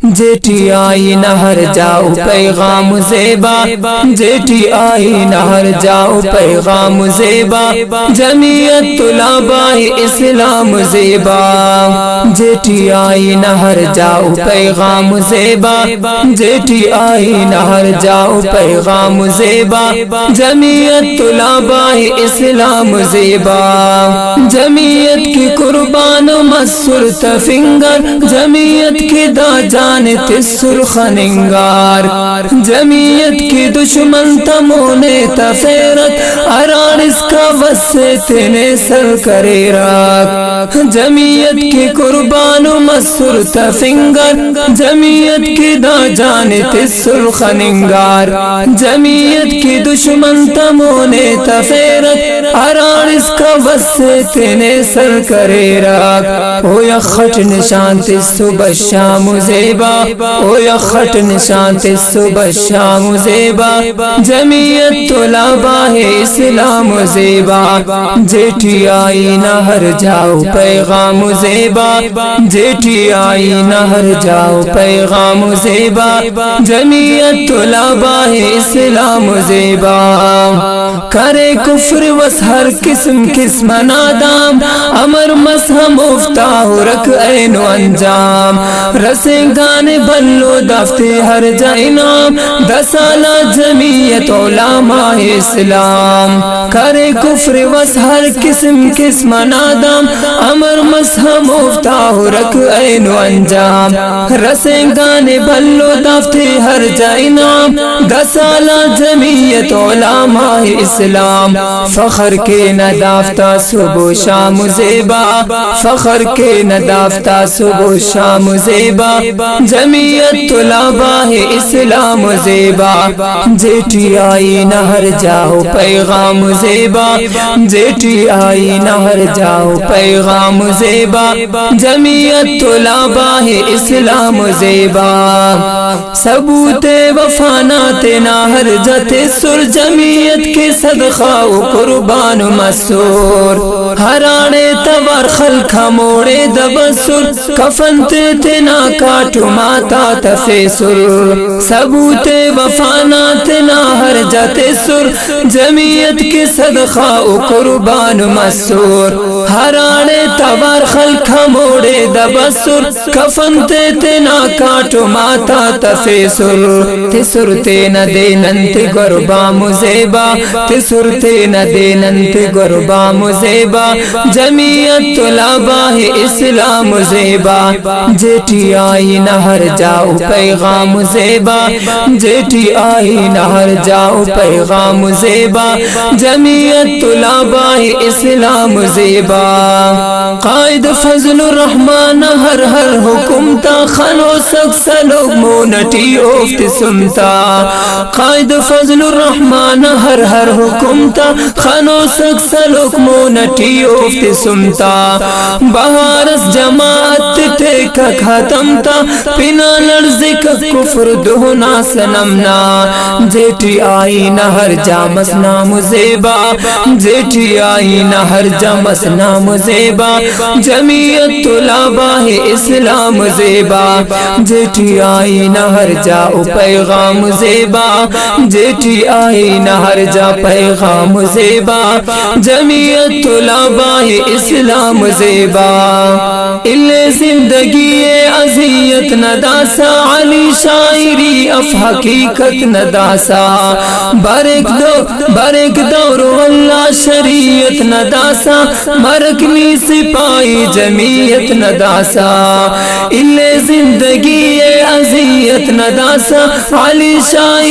GT آئی نہ ہر جاؤ پیغام زیبا، جیٹی آئی نہ ہر جاؤ پیغام زیبا، جمعیت طلباء اسلام زیبا، جیٹی آئی نہ ہر جاؤ پیغام زیبا، جیٹی آئی نہ ہر جاؤ پیغام زیبا، جمعیت طلباء اسلام زیبا، جمعیت کی قربان مسر تفنگر، جمعیت کی دا جانت سرخ ننگار، جمعیت کی دشمن تمونے تفیرت، ارار اس کا وسط نے سر کرے راک، جمعیت کی قربان مسر تفنگر، جمعیت کی دا جانت سرخ ننگار، جمعیت کی دشمن تمونے تفیرت، ارار اس کا وسط نے سر کرے راک، ہو یا خٹ نشانت صبح شام زیبا، ہو یا خٹ نشانت صبح شام زیبا، جمعیت طلباء اسلام زیبا، جیٹی آئی نہ ہر جاؤ پیغام زیبا، جیٹی آئی نہ ہر جاؤ پیغام زیبا، جمعیت طلباء اسلام زیبا، کرے کفر وس ہر قسم قسم نادام، امر مسح مفتاح رکھ عین و انجام، رسے گانے بلو دفتے ہر جا انعام، 10 سالہ جمعیت علماء اسلام، کرے کفر وس ہر قسم قسم نادام، امر مسح مفتاح رکھ عین و انجام، رسے گانے بلو دفتے ہر جا انعام، 10 سالہ جمعیت علماء اسلام، فخر کے ندافتہ صبح شام زیبا، فخر کے ندافتہ صبح شام زیبا، جمعیت طلباء اسلام زیبا، جیٹی آئی نہ ہر جاؤ پیغام زیبا، جیٹی آئی نہ ہر جاؤ پیغام زیبا، جمعیت طلباء اسلام زیبا، ثبوت وفانات نہ ہر جتے سر، جمعیت کے صدقہ و قربان مسور، ہرانے تبار خلقہ موڑے دبسر، کفن تینا کاٹو ماتا تفیسر، ثبوت وفانات نہ ہر جتے سر، جمعیت کے صدقہ و قربان مسور، ہرانے تبار خلقہ موڑے دبسر، کفن تینا کاٹو ماتا تفیسر، تسر تینا دیننت گربام زیبا، تسر تینا دیننت گربام زیبا، جمعیت طلباء اسلام زیبا، جیٹی آئی نہ ہر جاؤ پیغام زیبا، جیٹی آئی نہ ہر جاؤ پیغام زیبا، جمعیت طلباء اسلام زیبا، قائد فضل الرحمن ہر ہر حکمتا، خنو سک سلوک مونٹی اوفت سنتا، قائد فضل الرحمن ہر ہر حکمتا، خنو سک سلوک مونٹی اوفت سنتا، بہارس جماعت ٹیکا ختم تا، پنا لرزی کا کفر دہنا سنمنا، جیٹی آئی نہ ہر جامس نام زیبا، جیٹی آئی نہ ہر جامس نام زیبا، جمعیت طلباء اسلام زیبا، جیٹی آئی نہ ہر جاؤ پیغام زیبا، جیٹی آئی نہ ہر جا پیغام زیبا، جمعیت طلباء اسلام زیبا، اللہ زندگی عذیت نداسا، علی شاعری اف حقیقت نداسا، برک دور واللہ شریعت نداسا، مرکنی سپاہی جمعیت نداسا، اللہ زندگی عذیت نداسا، علی شاعری